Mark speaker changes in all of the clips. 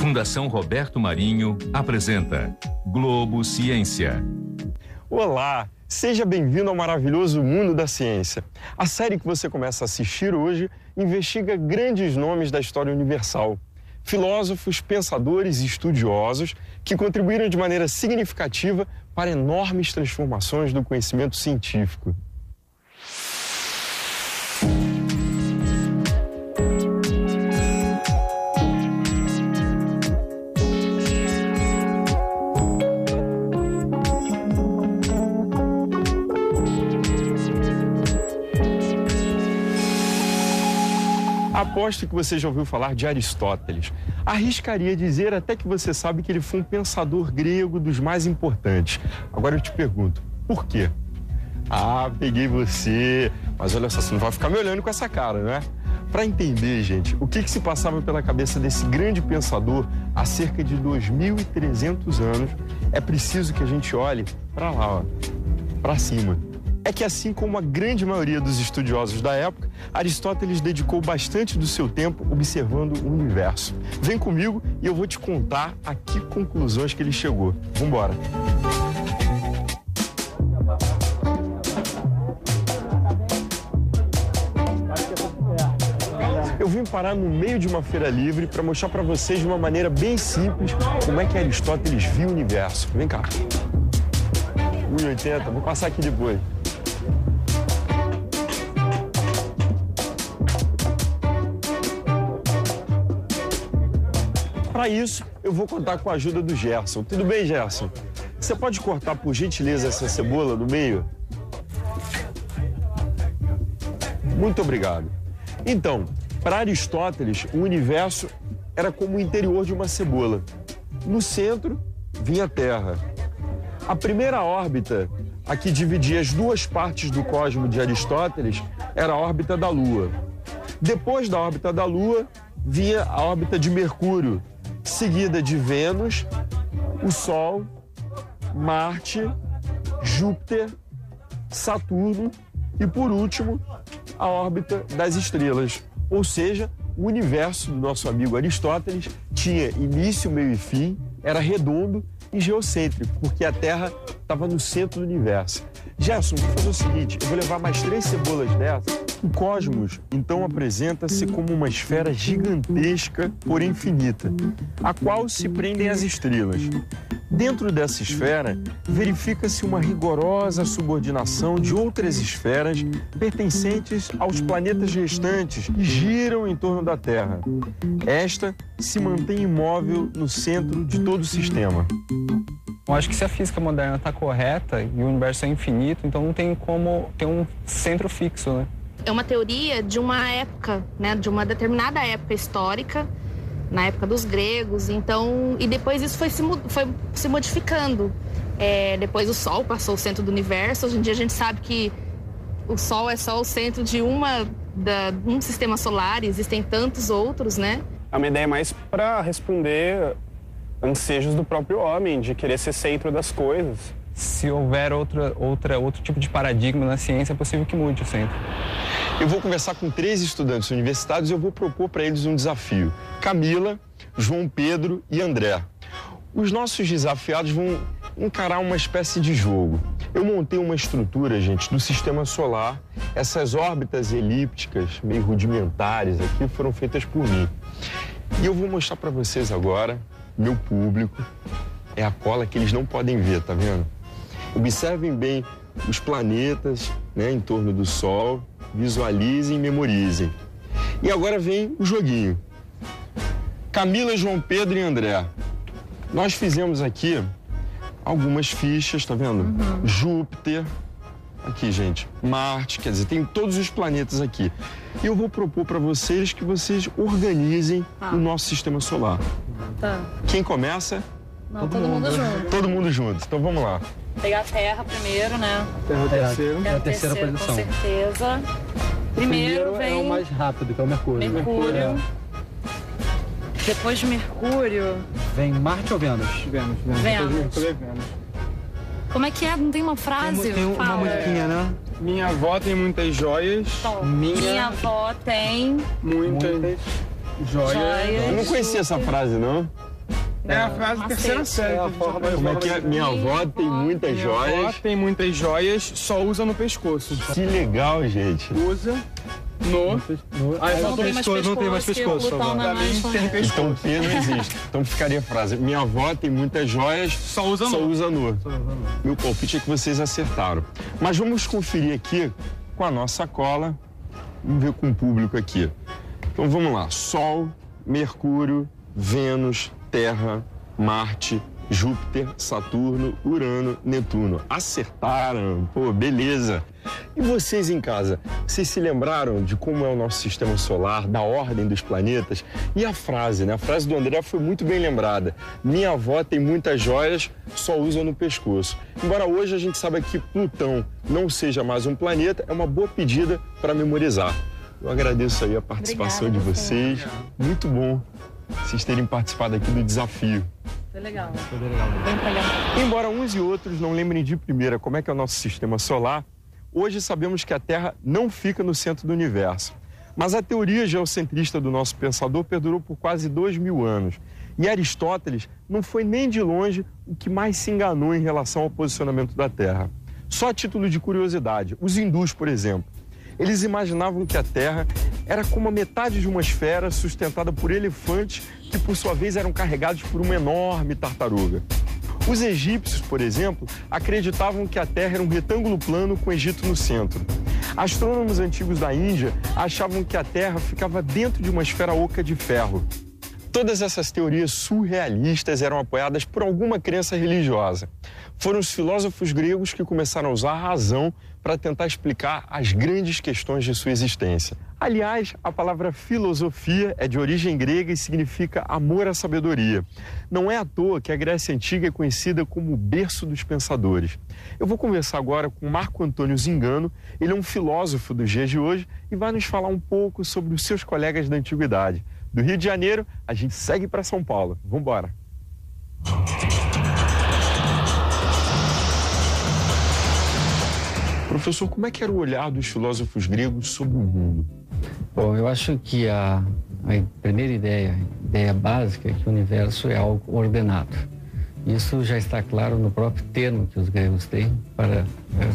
Speaker 1: Fundação Roberto Marinho apresenta Globo Ciência.
Speaker 2: Olá, seja bem-vindo ao maravilhoso mundo da ciência. A série que você começa a assistir hoje investiga grandes nomes da história universal. Filósofos, pensadores e estudiosos que contribuíram de maneira significativa para enormes transformações do conhecimento científico. Aposto que você já ouviu falar de Aristóteles. Arriscaria dizer até que você sabe que ele foi um pensador grego dos mais importantes. Agora eu te pergunto, por quê? Ah, peguei você. Mas olha só, você não vai ficar me olhando com essa cara, né? Para entender, gente, o que se passava pela cabeça desse grande pensador há cerca de 2.300 anos, é preciso que a gente olhe para lá, ó, para cima. É que, assim como a grande maioria dos estudiosos da época, Aristóteles dedicou bastante do seu tempo observando o universo. Vem comigo e eu vou te contar a que conclusões que ele chegou. Vambora! Eu vim parar no meio de uma feira livre para mostrar para vocês de uma maneira bem simples como é que Aristóteles viu o universo. Vem cá. 1,80, vou passar aqui depois. Para isso, eu vou contar com a ajuda do Gerson. Tudo bem, Gerson? Você pode cortar, por gentileza, essa cebola no meio? Muito obrigado. Então, para Aristóteles, o universo era como o interior de uma cebola. No centro, vinha a Terra. A primeira órbita, a que dividia as duas partes do cosmo de Aristóteles, era a órbita da Lua. Depois da órbita da Lua, vinha a órbita de Mercúrio, seguida de Vênus, o Sol, Marte, Júpiter, Saturno e, por último, a órbita das estrelas. Ou seja, o universo do nosso amigo Aristóteles tinha início, meio e fim, era redondo e geocêntrico, porque a Terra estava no centro do universo. Gerson, vou fazer o seguinte, eu vou levar mais 3 cebolas dessas. O cosmos, então, apresenta-se como uma esfera gigantesca, porém finita, a qual se prendem as estrelas. Dentro dessa esfera, verifica-se uma rigorosa subordinação de outras esferas pertencentes aos planetas restantes que giram em torno da Terra. Esta se mantém imóvel no centro de todo o sistema.
Speaker 3: Eu acho que se a física moderna está correta e o universo é infinito, então não tem como ter um centro fixo, né?
Speaker 4: É uma teoria de uma época, né, de uma determinada época histórica, na época dos gregos, então, e depois isso foi se modificando. Depois o Sol passou o centro do universo. Hoje em dia a gente sabe que o Sol é só o centro de um sistema solar, e existem tantos outros, né?
Speaker 5: É uma ideia mais para responder ansejos do próprio homem, de querer ser centro das coisas.
Speaker 3: Se houver outro tipo de paradigma na ciência, é possível que mude o centro.
Speaker 2: Eu vou conversar com 3 estudantes universitários e eu vou propor para eles um desafio. Camila, João Pedro e André. Os nossos desafiados vão encarar uma espécie de jogo. Eu montei uma estrutura, gente, do sistema solar. Essas órbitas elípticas, meio rudimentares aqui, foram feitas por mim. E eu vou mostrar para vocês agora, meu público, é a cola que eles não podem ver, tá vendo? Observem bem os planetas, né, em torno do Sol, visualizem e memorizem. E agora vem o joguinho. Camila, João Pedro e André. Nós fizemos aqui algumas fichas, tá vendo? Júpiter, aqui, gente, Marte, quer dizer, tem todos os planetas aqui. E eu vou propor para vocês que vocês organizem o nosso sistema solar.
Speaker 4: Tá.
Speaker 2: Quem começa?
Speaker 4: Não, todo mundo junto.
Speaker 2: Todo mundo junto. Então vamos lá.
Speaker 4: Pegar a Terra primeiro, né?
Speaker 6: Terra é a terceira posição.
Speaker 4: Com certeza. Primeiro vem...
Speaker 6: é o mais rápido, que é o Mercúrio.
Speaker 4: Mercúrio. Depois de Mercúrio...
Speaker 6: Vem Marte ou Vênus?
Speaker 5: Vênus.
Speaker 4: Como é que é? Não tem uma frase?
Speaker 6: Tem uma musiquinha, né?
Speaker 5: Minha avó tem muitas joias.
Speaker 4: Minha avó tem...
Speaker 5: Muitas joias.
Speaker 2: Eu não conhecia essa frase, não.
Speaker 5: É a frase terceira série.
Speaker 2: Como é que é? Minha avó tem muitas
Speaker 5: Minha avó
Speaker 2: joias.
Speaker 5: tem muitas joias, só usa no pescoço.
Speaker 2: Que legal, gente.
Speaker 5: Usa no...
Speaker 6: Não tem mais pescoço.
Speaker 5: Pra mim tem pescoço.
Speaker 2: Então P não existe. Então ficaria a frase: minha avó tem muitas joias,
Speaker 5: Só usa
Speaker 2: só
Speaker 5: no.
Speaker 2: usa nu. Meu palpite é que vocês acertaram. Mas vamos conferir aqui com a nossa cola. Vamos ver com o público aqui. Então vamos lá: Sol, Mercúrio, Vênus, Terra, Marte, Júpiter, Saturno, Urano, Netuno. Acertaram! Pô, beleza! E vocês em casa, vocês se lembraram de como é o nosso sistema solar, da ordem dos planetas? E a frase, né? A frase do André foi muito bem lembrada. Minha avó tem muitas joias, só usa no pescoço. Embora hoje a gente saiba que Plutão não seja mais um planeta, é uma boa pedida para memorizar. Eu agradeço aí a participação de vocês. Muito bom vocês terem participado aqui do desafio.
Speaker 7: Foi legal.
Speaker 4: Bem legal.
Speaker 2: Embora uns e outros não lembrem de primeira como é que é o nosso sistema solar, hoje sabemos que a Terra não fica no centro do universo. Mas a teoria geocentrista do nosso pensador perdurou por quase 2000 anos. E Aristóteles não foi nem de longe o que mais se enganou em relação ao posicionamento da Terra. Só a título de curiosidade, os hindus, por exemplo, eles imaginavam que a Terra era como a metade de uma esfera sustentada por elefantes que, por sua vez, eram carregados por uma enorme tartaruga. Os egípcios, por exemplo, acreditavam que a Terra era um retângulo plano com o Egito no centro. Astrônomos antigos da Índia achavam que a Terra ficava dentro de uma esfera oca de ferro. Todas essas teorias surrealistas eram apoiadas por alguma crença religiosa. Foram os filósofos gregos que começaram a usar a razão para tentar explicar as grandes questões de sua existência. Aliás, a palavra filosofia é de origem grega e significa amor à sabedoria. Não é à toa que a Grécia Antiga é conhecida como o berço dos pensadores. Eu vou conversar agora com Marco Antônio Zingano. Ele é um filósofo dos dias de hoje e vai nos falar um pouco sobre os seus colegas da antiguidade. Do Rio de Janeiro, a gente segue para São Paulo. Vamos embora. Professor, como é que era o olhar dos filósofos gregos sobre o mundo?
Speaker 8: Bom, eu acho que a primeira ideia, a ideia básica é que o universo é algo ordenado. Isso já está claro no próprio termo que os gregos têm para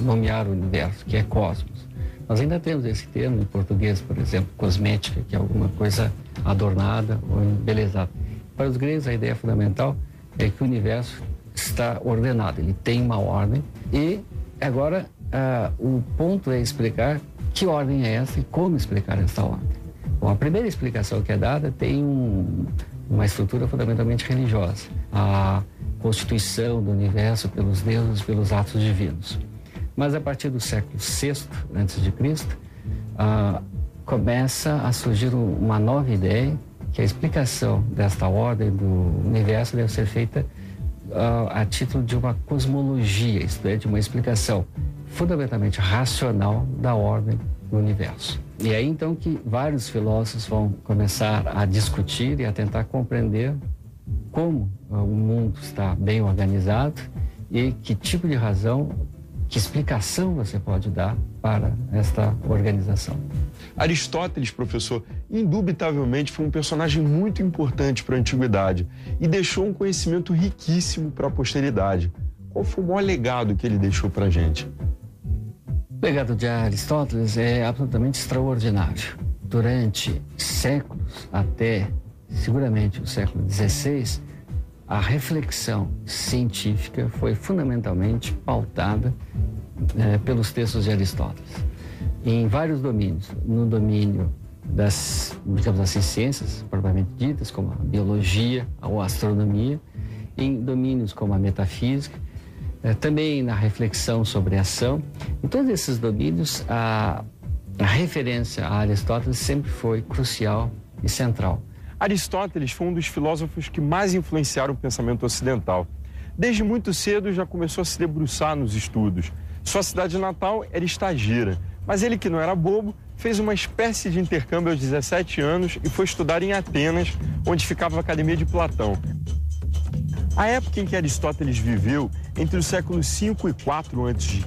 Speaker 8: nomear o universo, que é cosmos. Nós ainda temos esse termo em português, por exemplo, cosmética, que é alguma coisa adornada ou embelezada. Para os gregos, a ideia fundamental é que o universo está ordenado, ele tem uma ordem e agora o ponto é explicar que ordem é essa e como explicar essa ordem. Bom, a primeira explicação que é dada tem uma estrutura fundamentalmente religiosa, a constituição do universo pelos deuses, pelos atos divinos. Mas a partir do século VI a.C., começa a surgir uma nova ideia, que a explicação desta ordem do universo deve ser feita a título de uma cosmologia, isto é, de uma explicação fundamentalmente racional da ordem do universo. E aí então que vários filósofos vão começar a discutir e a tentar compreender como o mundo está bem organizado e que tipo de razão, que explicação você pode dar para esta organização.
Speaker 2: Aristóteles, professor, indubitavelmente foi um personagem muito importante para a antiguidade e deixou um conhecimento riquíssimo para a posteridade. Qual foi o maior legado que ele deixou para a gente?
Speaker 8: O legado de Aristóteles é absolutamente extraordinário. Durante séculos, até seguramente o século XVI, a reflexão científica foi fundamentalmente pautada pelos textos de Aristóteles. Em vários domínios, no domínio das, digamos assim, ciências propriamente ditas, como a biologia ou a astronomia, em domínios como a metafísica, também na reflexão sobre a ação. Em todos esses domínios, a referência a Aristóteles sempre foi crucial e central.
Speaker 2: Aristóteles foi um dos filósofos que mais influenciaram o pensamento ocidental. Desde muito cedo já começou a se debruçar nos estudos. Sua cidade natal era Estagira, mas ele, que não era bobo, fez uma espécie de intercâmbio aos 17 anos e foi estudar em Atenas, onde ficava a Academia de Platão. A época em que Aristóteles viveu, entre os séculos 5 e 4 a.C.,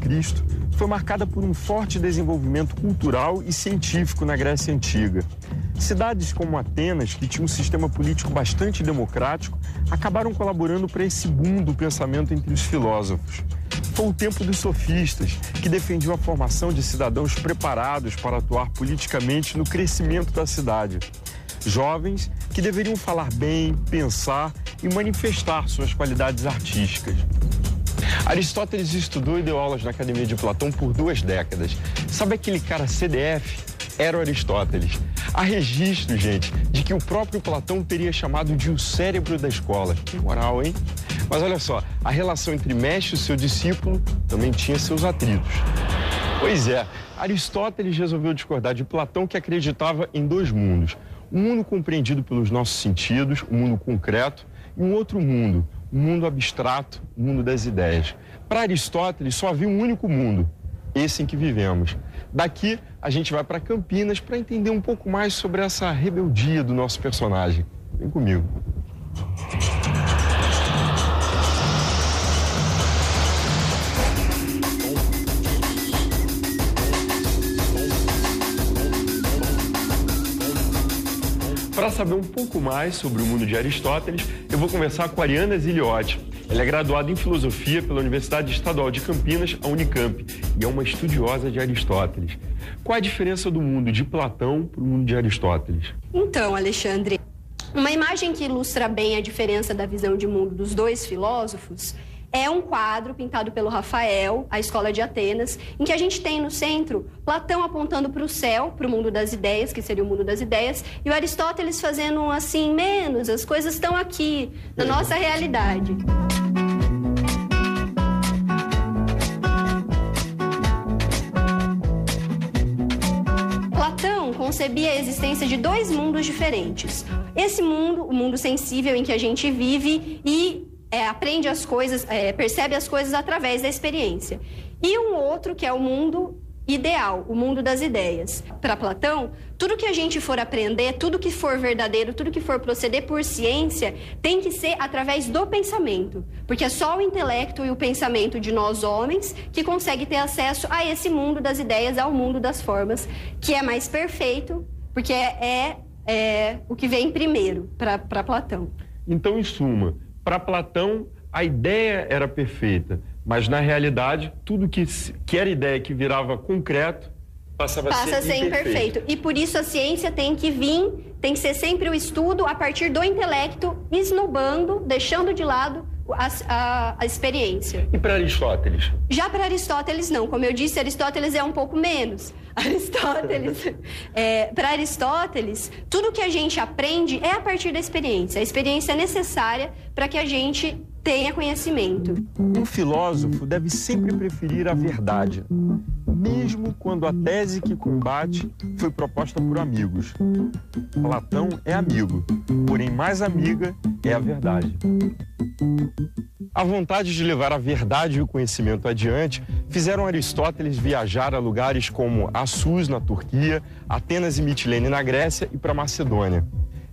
Speaker 2: foi marcada por um forte desenvolvimento cultural e científico na Grécia Antiga. Cidades como Atenas, que tinha um sistema político bastante democrático, acabaram colaborando para esse boom do pensamento entre os filósofos. Foi o tempo dos sofistas, que defendiam a formação de cidadãos preparados para atuar politicamente no crescimento da cidade. Jovens que deveriam falar bem, pensar e manifestar suas qualidades artísticas. Aristóteles estudou e deu aulas na Academia de Platão por 2 décadas. Sabe aquele cara CDF? Era o Aristóteles. Há registro, gente, de que o próprio Platão teria chamado de o cérebro da escola. Que moral, hein? Mas olha só, a relação entre mestre e seu discípulo também tinha seus atritos. Pois é, Aristóteles resolveu discordar de Platão, que acreditava em 2 mundos. Um mundo compreendido pelos nossos sentidos, um mundo concreto, e um outro mundo, um mundo abstrato, o mundo das ideias. Para Aristóteles, só havia um único mundo, esse em que vivemos. Daqui, a gente vai para Campinas para entender um pouco mais sobre essa rebeldia do nosso personagem. Vem comigo. Para saber um pouco mais sobre o mundo de Aristóteles, eu vou conversar com a Ariana Ziliotti. Ela é graduada em Filosofia pela Universidade Estadual de Campinas, a Unicamp, e é uma estudiosa de Aristóteles. Qual a diferença do mundo de Platão para o mundo de Aristóteles?
Speaker 7: Então, Alexandre, uma imagem que ilustra bem a diferença da visão de mundo dos 2 filósofos é um quadro pintado pelo Rafael, a Escola de Atenas, em que a gente tem no centro Platão apontando para o céu, para o mundo das ideias, que seria o mundo das ideias, e o Aristóteles fazendo um assim, menos, as coisas estão aqui, na nossa realidade. Platão concebia a existência de 2 mundos diferentes. Esse mundo, o mundo sensível em que a gente vive e aprende as coisas, percebe as coisas através da experiência. E um outro que é o mundo ideal, o mundo das ideias. Para Platão, tudo que a gente for aprender, tudo que for verdadeiro, tudo que for proceder por ciência, tem que ser através do pensamento. Porque é só o intelecto e o pensamento de nós homens que consegue ter acesso a esse mundo das ideias, ao mundo das formas, que é mais perfeito, porque é o que vem primeiro para Platão.
Speaker 2: Então, em suma, para Platão, a ideia era perfeita, mas na realidade, tudo que era ideia que virava concreto passa a ser imperfeito.
Speaker 7: E por isso a ciência tem que ser sempre o estudo a partir do intelecto, esnobando, deixando de lado a experiência.
Speaker 2: E para Aristóteles?
Speaker 7: Já para Aristóteles não, como eu disse, Aristóteles é um pouco menos. Para Aristóteles, tudo que a gente aprende é a partir da experiência. A experiência é necessária para que a gente tenha conhecimento.
Speaker 2: Um filósofo deve sempre preferir a verdade, mesmo quando a tese que combate foi proposta por amigos. Platão é amigo, porém mais amiga é a verdade. A vontade de levar a verdade e o conhecimento adiante fizeram Aristóteles viajar a lugares como Assus, na Turquia, Atenas e Mitilene, na Grécia, e para Macedônia.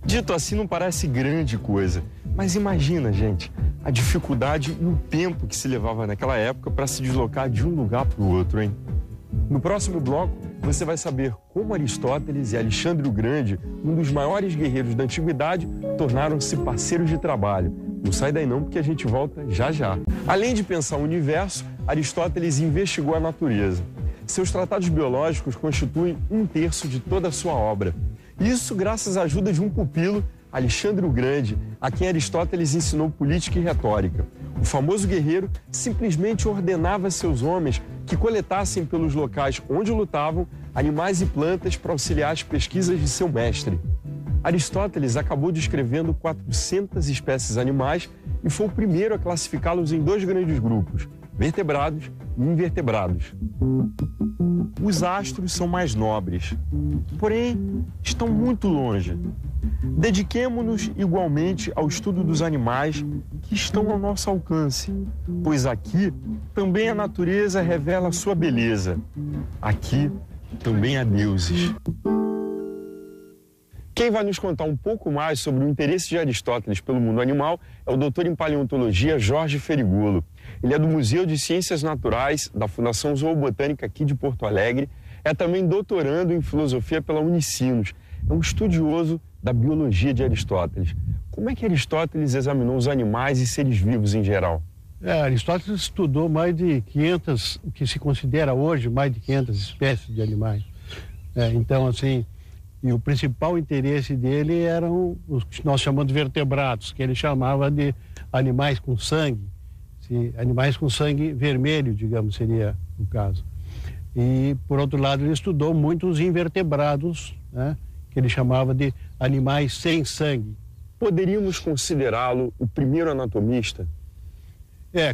Speaker 2: Dito assim, não parece grande coisa, mas imagina, gente, a dificuldade e o tempo que se levava naquela época para se deslocar de um lugar para o outro, hein? No próximo bloco, você vai saber como Aristóteles e Alexandre o Grande, um dos maiores guerreiros da antiguidade, tornaram-se parceiros de trabalho. Não sai daí não, porque a gente volta já já. Além de pensar o universo, Aristóteles investigou a natureza. Seus tratados biológicos constituem 1/3 de toda a sua obra. Isso graças à ajuda de um pupilo, Alexandre o Grande, a quem Aristóteles ensinou política e retórica. O famoso guerreiro simplesmente ordenava a seus homens que coletassem pelos locais onde lutavam animais e plantas para auxiliar as pesquisas de seu mestre. Aristóteles acabou descrevendo 400 espécies animais e foi o primeiro a classificá-los em 2 grandes grupos, vertebrados e invertebrados. Os astros são mais nobres, porém estão muito longe. Dediquemo-nos igualmente ao estudo dos animais que estão ao nosso alcance, pois aqui também a natureza revela sua beleza. Aqui também há deuses. Quem vai nos contar um pouco mais sobre o interesse de Aristóteles pelo mundo animal é o doutor em paleontologia Jorge Ferigolo. Ele é do Museu de Ciências Naturais da Fundação Zoobotânica aqui de Porto Alegre. É também doutorando em filosofia pela Unicinos. é um estudioso da biologia de Aristóteles. Como é que Aristóteles examinou os animais e seres vivos em geral?
Speaker 9: Aristóteles estudou mais de 500, o que se considera hoje mais de 500 espécies de animais. Então, assim, e o principal interesse dele eram os que nós chamamos de vertebrados, que ele chamava de animais com sangue, animais com sangue vermelho, digamos, seria o caso. E, por outro lado, ele estudou muito os invertebrados, né, que ele chamava de animais sem sangue.
Speaker 2: Poderíamos considerá-lo o primeiro anatomista?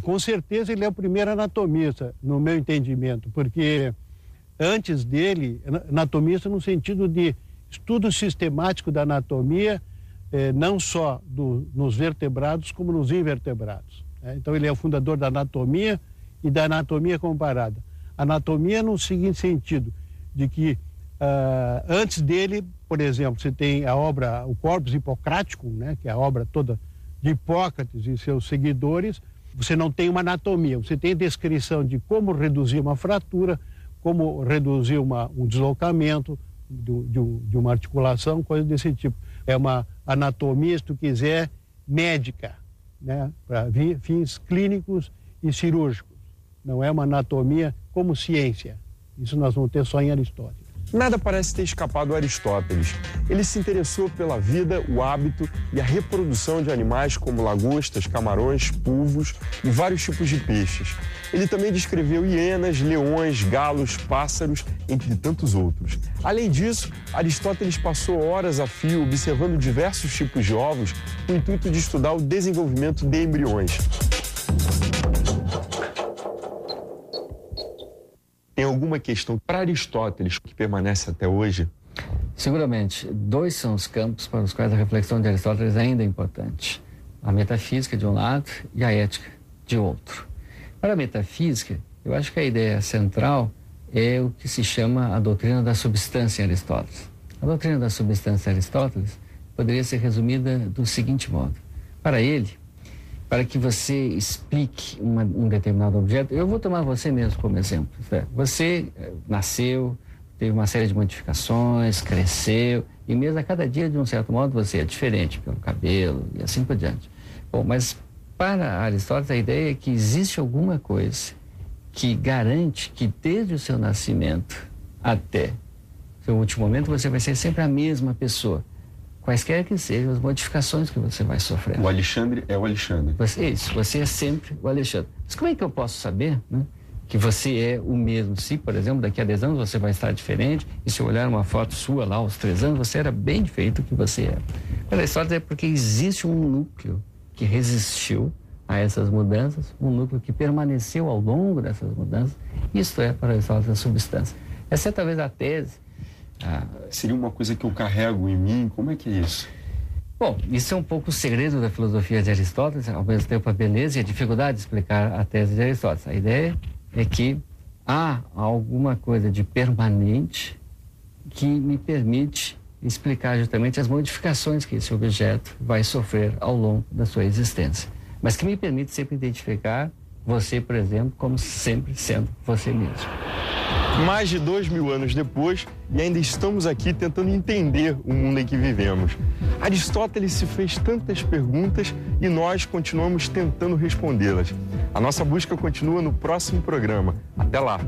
Speaker 9: Com certeza ele é o primeiro anatomista, no meu entendimento, porque antes dele, anatomista no sentido de estudo sistemático da anatomia, não só nos vertebrados, como nos invertebrados. Então ele é o fundador da anatomia e da anatomia comparada. Anatomia no seguinte sentido, de que antes dele, por exemplo, você tem a obra, o Corpus Hippocraticum, né, que é a obra toda de Hipócrates e seus seguidores. Você não tem uma anatomia, você tem descrição de como reduzir uma fratura, como reduzir um deslocamento de uma articulação, coisa desse tipo. É uma anatomia, se tu quiser, médica, né, para fins clínicos e cirúrgicos. Não é uma anatomia como ciência. Isso nós vamos ter só em Aristóteles.
Speaker 2: Nada parece ter escapado a Aristóteles. Ele se interessou pela vida, o hábito e a reprodução de animais como lagostas, camarões, polvos e vários tipos de peixes. Ele também descreveu hienas, leões, galos, pássaros, entre tantos outros. Além disso, Aristóteles passou horas a fio observando diversos tipos de ovos com o intuito de estudar o desenvolvimento de embriões. Tem alguma questão para Aristóteles que permanece até hoje?
Speaker 8: Seguramente. 2 são os campos para os quais a reflexão de Aristóteles ainda é importante. A metafísica de um lado e a ética de outro. Para a metafísica, eu acho que a ideia central é o que se chama a doutrina da substância em Aristóteles. A doutrina da substância em Aristóteles poderia ser resumida do seguinte modo. Para ele, para que você explique um determinado objeto, eu vou tomar você mesmo como exemplo. Você nasceu, teve uma série de modificações, cresceu, e mesmo a cada dia, de um certo modo, você é diferente pelo cabelo e assim por diante. Bom, mas para Aristóteles a ideia é que existe alguma coisa que garante que desde o seu nascimento até o seu último momento você vai ser sempre a mesma pessoa. Quaisquer que sejam as modificações que você vai sofrer.
Speaker 2: O Alexandre é o Alexandre.
Speaker 8: Você é sempre o Alexandre. Mas como é que eu posso saber, né, que você é o mesmo? Se, por exemplo, daqui a 10 anos você vai estar diferente, e se eu olhar uma foto sua lá aos 3 anos, você era bem diferente do que você era. Para a história é porque existe um núcleo que resistiu a essas mudanças, um núcleo que permaneceu ao longo dessas mudanças. Isto é, para a história da substância. Essa é talvez a tese.
Speaker 2: Seria uma coisa que eu carrego em mim? Como é que é isso?
Speaker 8: Bom, isso é um pouco o segredo da filosofia de Aristóteles, ao mesmo tempo a beleza e a dificuldade de explicar a tese de Aristóteles. A ideia é que há alguma coisa de permanente que me permite explicar justamente as modificações que esse objeto vai sofrer ao longo da sua existência, mas que me permite sempre identificar você, por exemplo, como sempre sendo você mesmo.
Speaker 2: Mais de 2000 anos depois, e ainda estamos aqui tentando entender o mundo em que vivemos. Aristóteles se fez tantas perguntas e nós continuamos tentando respondê-las. A nossa busca continua no próximo programa. Até lá!